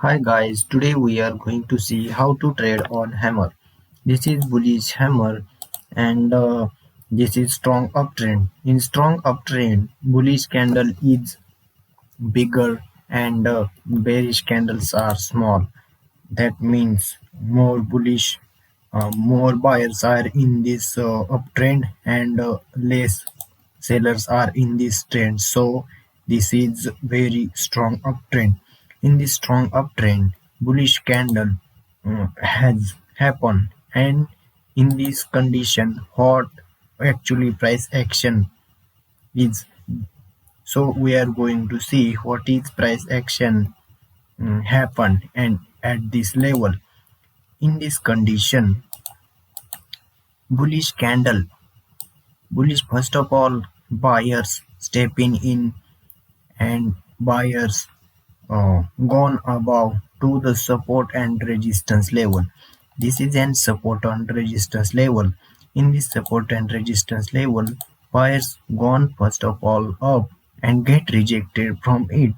Hi guys, today we are going to see how to trade on hammer. This is bullish hammer and this is strong uptrend. In strong uptrend, bullish candle is bigger and bearish candles are small. That means more buyers are in this uptrend and less sellers are in this trend. So this is very strong uptrend. In this strong uptrend, bullish candle has happened, and in this condition, what actually price action is. So we are going to see what is price action happened and at this level. In this condition, bullish candle, bullish first of all, buyers stepping in and buyers gone above to the support and resistance level. This is an support and resistance level. In this support and resistance level, buyers gone first of all up and get rejected from it.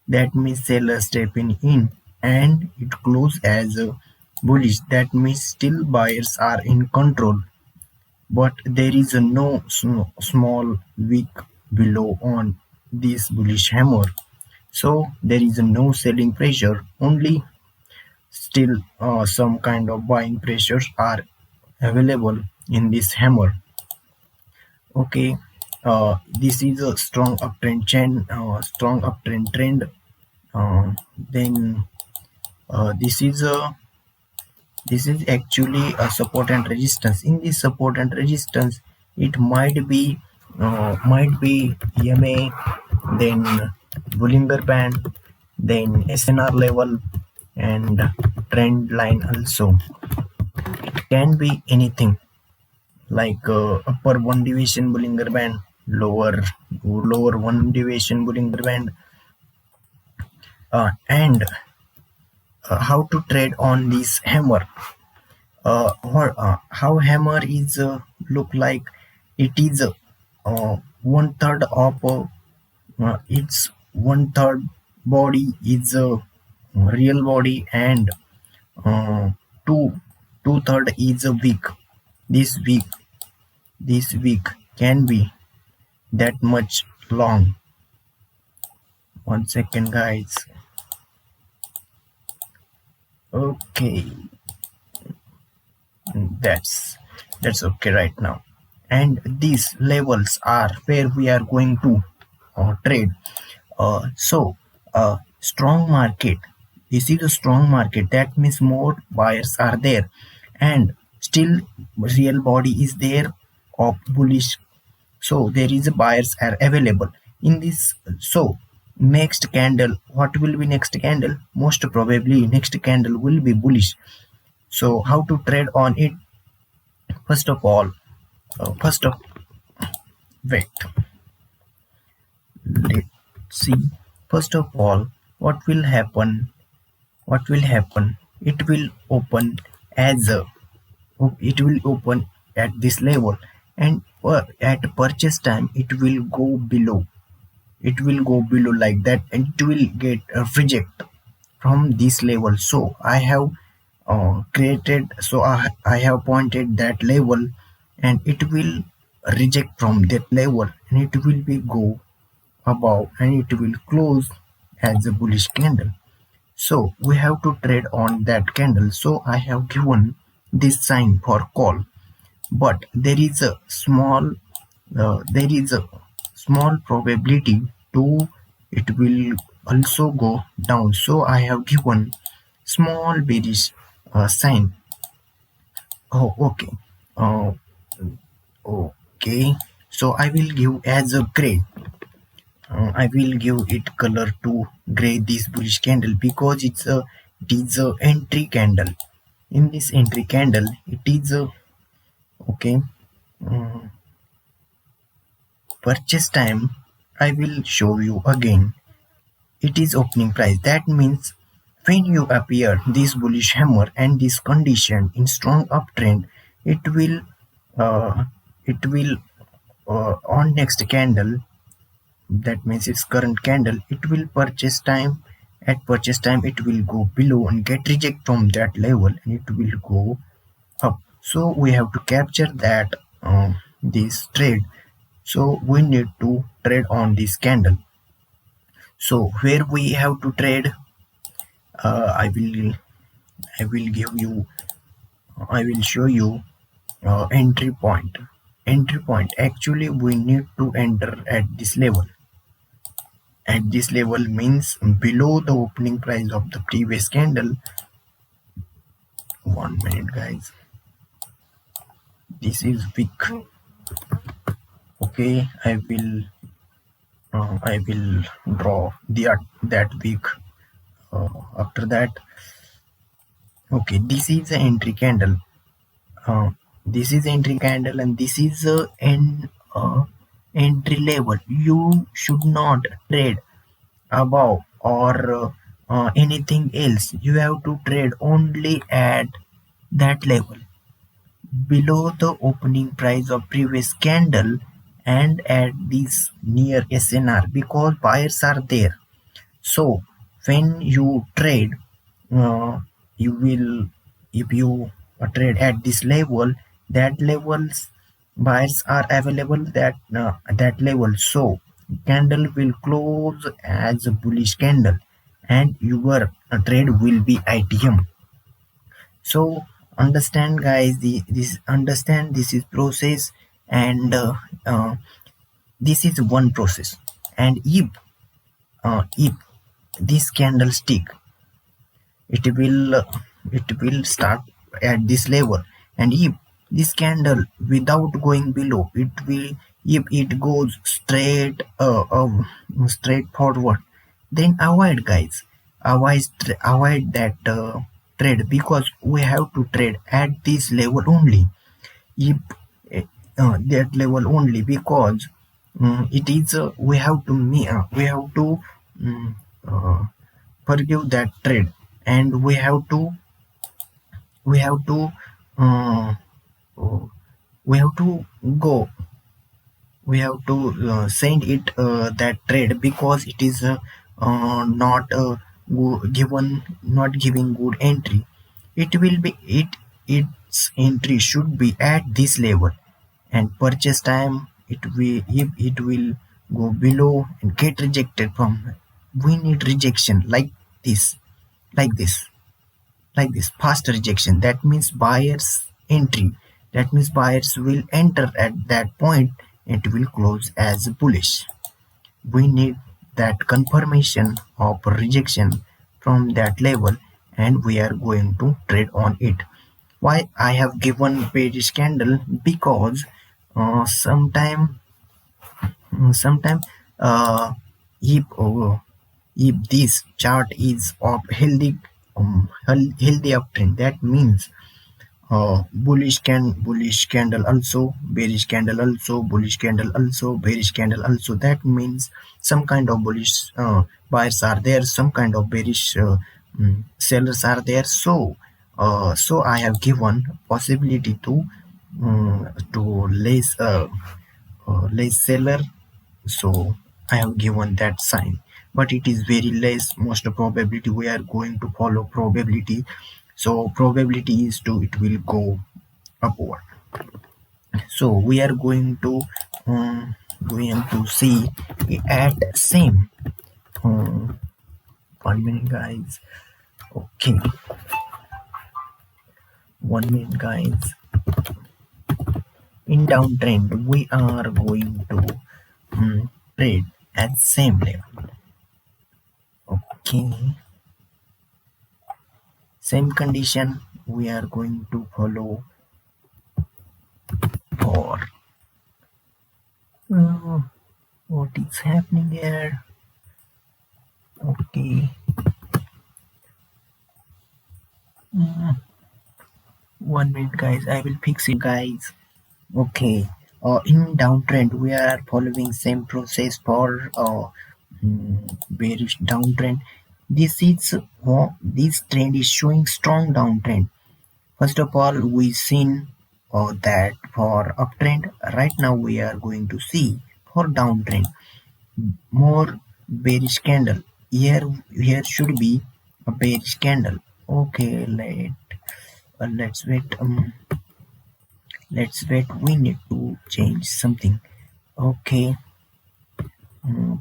That means seller stepping in and it close as a bullish. That means still buyers are in control, but there is a no small wick below on this bullish hammer. So there is no selling pressure, only still some kind of buying pressures are available in this hammer. Okay, this is a strong uptrend chain, strong uptrend trend. Then this is actually a support and resistance. In this support and resistance, it might be EMA, then Bollinger Band, then SNR level, and trend line also. It can be anything like upper one deviation Bollinger Band, lower one deviation Bollinger Band, and how to trade on this hammer. How hammer is look like. It is one third of its one third body is a real body, and uh, two third is a weak. This weak this weak can be that much long. 1 second, guys. Okay, that's okay right now. And these levels are where we are going to trade. Strong market. This is a strong market. That means more buyers are there, and still real body is there of bullish. So there is a buyers are available in this. So next candle, what will be next candle? Most probably next candle will be bullish. So how to trade on it? First of all, first of wait. Let's see. First of all, what will happen? What will happen? It will open as a. It will open at this level, and at purchase time, it will go below. It will go below like that, and it will get a reject from this level. So I have created. So I have pointed that level, and it will reject from that level, and it will be go above, and it will close as a bullish candle. So we have to trade on that candle. So I have given this sign for call, but there is a small probability to it will also go down. So I have given small bearish sign. Oh, okay. Uh, okay. So I will give as a gray. I will give it color to gray this bullish candle because it is a entry candle. In this entry candle, it is a okay. Purchase time. I will show you again. It is opening price. That means when you appear this bullish hammer and this condition in strong uptrend, it will on next candle. That means its current candle, it will purchase time At purchase time it will go below and get reject from that level, and it will go up. So we have to capture that this trade. So we need to trade on this candle. So where we have to trade, I will give you, I will show you entry point. Entry point, actually we need to enter at this level. At this level means below the opening price of the previous candle. 1 minute guys, this is wick. Okay, I will draw the that wick. After that, okay, this is the entry candle. uh, this is entry candle, and this is entry level. You should not trade above or anything else. You have to trade only at that level, below the opening price of previous candle, and at this near SNR, because buyers are there. So when you trade, you will, if you trade at this level, that levels buyers are available, that level. So candle will close as a bullish candle, and your trade will be ITM. So understand guys, this understand this is process, and this is one process. And if this candlestick, it will start at this level, and if this candle without going below, it will, if it goes straight forward, then avoid guys, avoid that trade, because we have to trade at this level only. If that level only, because it is we have to um, uh, forgive that trade, and we have to uh, uh, we have to go, we have to send it that trade, because it is not given, not giving good entry. It will be its entry should be at this level, and purchase time, it will, if it will go below and get rejected from, we need rejection like this, like this, like this fast rejection. That means buyers entry, that means buyers will enter at that point, it will close as bullish. We need that confirmation of rejection from that level, and we are going to trade on it. Why I have given bearish candle? Because sometime sometime if if this chart is of healthy uptrend, that means bullish candle also, bearish candle also, bullish candle also, bearish candle also. That means some kind of bullish buyers are there, some kind of bearish sellers are there. So I have given possibility to less seller. So I have given that sign, but it is very less. Most probability we are going to follow probability. So probability is to, it will go upward. So we are going to see at same, um, 1 minute guys. Okay, 1 minute guys. In downtrend we are going to trade at same level. Okay, same condition we are going to follow for uh, what is happening here. Okay, 1 minute guys, I will fix it guys. Okay, in downtrend we are following same process for bearish downtrend. This trend is showing strong downtrend. First of all, we seen that for uptrend. Right now we are going to see for downtrend more bearish candle. Here should be a bearish candle. Okay, let's wait. Let's wait. We need to change something. Okay,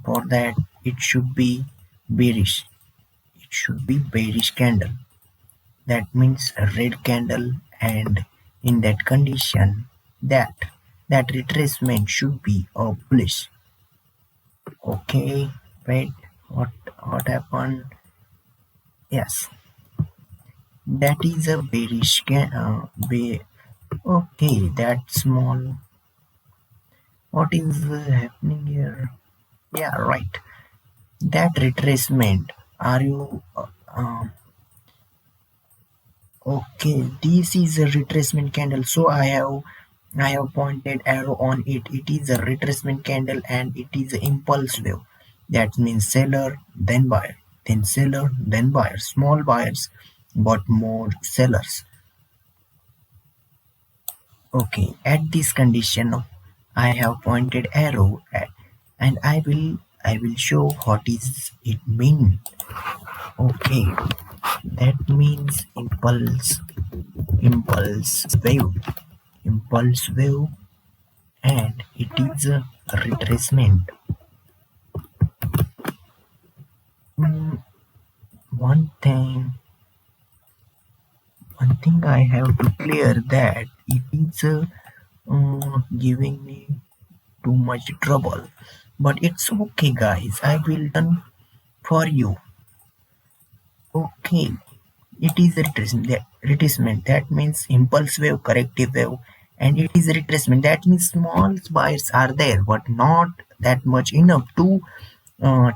for that it should be bearish. It should be bearish candle. That means a red candle, and in that condition, that retracement should be a bullish. Okay, wait. What happened? Yes, that is a bearish okay, that small. What is happening here? Yeah, right. That retracement. Are you okay? This is a retracement candle. So I have pointed arrow on it. It is a retracement candle and it is an impulse wave. That means seller, then buyer, then seller, then buyer. Small buyers, but more sellers. Okay, at this condition, I have pointed arrow at, and I will show what is it mean. Okay, that means wave, impulse wave, and it is a retracement. Mm, one thing, one thing I have to clear that it is giving me too much trouble, but it's okay, guys. I will done for you. Okay, it is retracement. That means impulse wave, corrective wave, and it is retracement. That means small buyers are there, but not that much enough to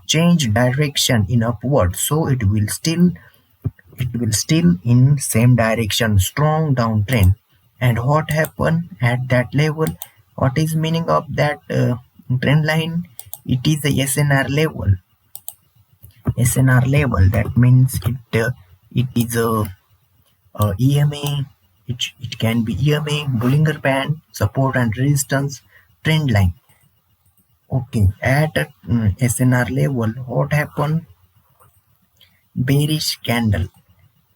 change direction in upward. So it will still in same direction, strong downtrend. And what happened at that level? What is meaning of that trend line? It is a SNR level. SNR level. That means it is a EMA. It can be EMA, Bollinger Band, support and resistance, trend line. Okay, at SNR level, what happened? Bearish candle.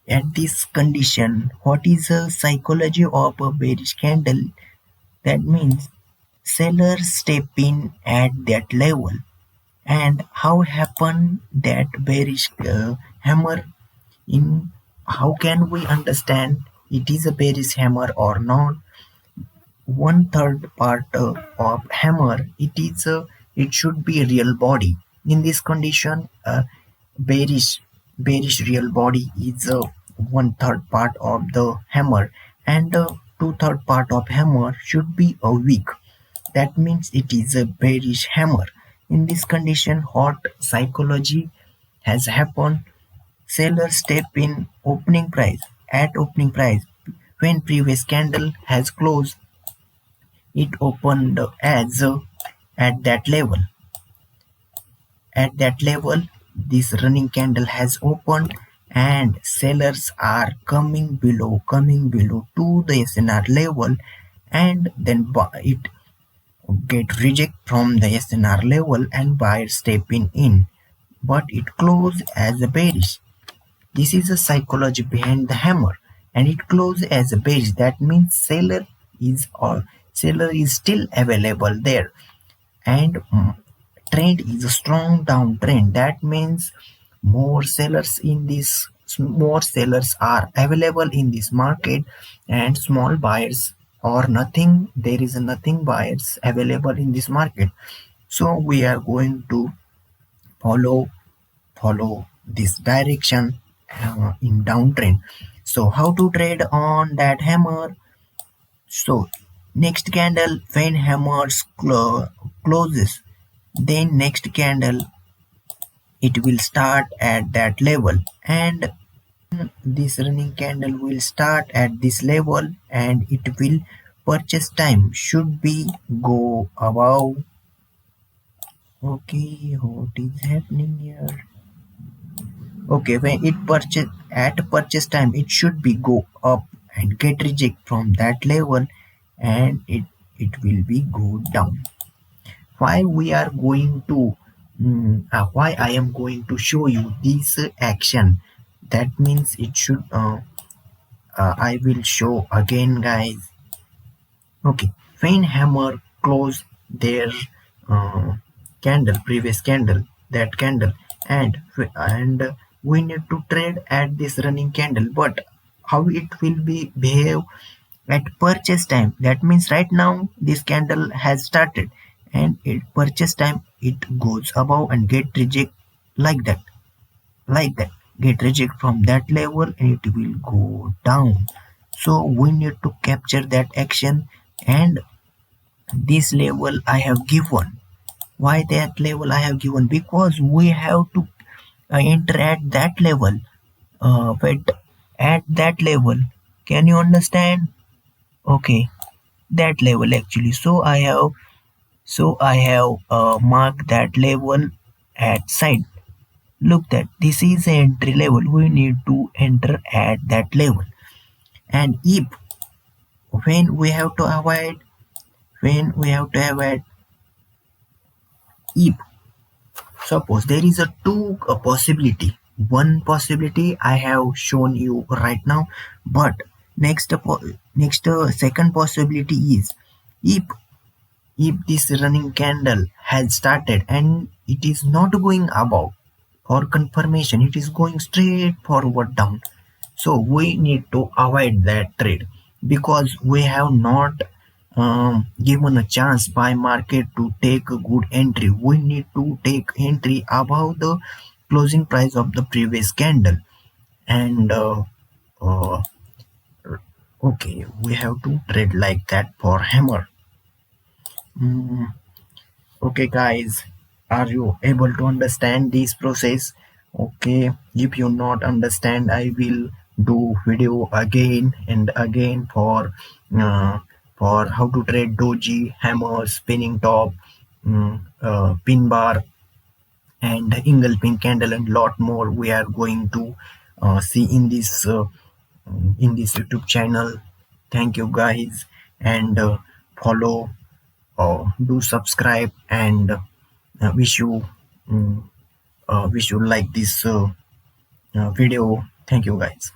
At this condition, what is the psychology of a bearish candle? That means sellers step in at that level. And how happen that bearish hammer in? How can we understand it is a bearish hammer or not? One third part of hammer, it should be a real body. In this condition, bearish bearish real body is one third part of the hammer, and two-third part of hammer should be a weak. That means it is a bearish hammer. In this condition, what psychology has happened? Sellers step in opening price. At opening price, when previous candle has closed, it opened as at that level. At that level, this running candle has opened and sellers are coming below to the SNR level, and then it get reject from the SNR level and buyers stepping in, but it closed as a bearish. This is the psychology behind the hammer, and it closed as a bearish. That means seller is still available there, and trend is a strong downtrend. That means more sellers are available in this market, and small buyers or nothing. There is nothing buyers available in this market. So we are going to follow this direction in downtrend. So how to trade on that hammer? So next candle, when hammers closes, then next candle it will start at that level, and this running candle will start at this level, and it will purchase time should be go above. Okay, what is happening here? Okay, when it purchase at purchase time, it should be go up and get reject from that level, and it will be go down. Why we are going to Why I am going to show you this action. That means it should. I will show again, guys. Okay, when hammer close their uh, candle, previous candle, that candle, and we need to trade at this running candle. But how it will be behave at purchase time? That means right now this candle has started, and at purchase time it goes above and get reject like that, like that. Get reject from that level and it will go down. So we need to capture that action and this level I have given. Why that level I have given? Because we have to enter at that level. But at that level, can you understand? Okay, that level actually. So I have marked that level at side. Look that this is the entry level. We need to enter at that level. And if when we have to avoid, when we have to avoid if suppose there is a two possibility. One possibility I have shown you right now, but second possibility is if if this running candle has started and it is not going above for confirmation, it is going straight forward down. So we need to avoid that trade because we have not given a chance by market to take a good entry. We need to take entry above the closing price of the previous candle. And uh, okay, we have to trade like that for hammer. Mm, okay, guys, are you able to understand this process? Okay, if you not understand, I will do video again and again uh, for how to trade doji, hammer, spinning top, pin bar, and engulfing candle, and lot more. We are going to see in this YouTube channel. Thank you, guys, and follow, do subscribe, and wish you wish you like this video. Thank you, guys.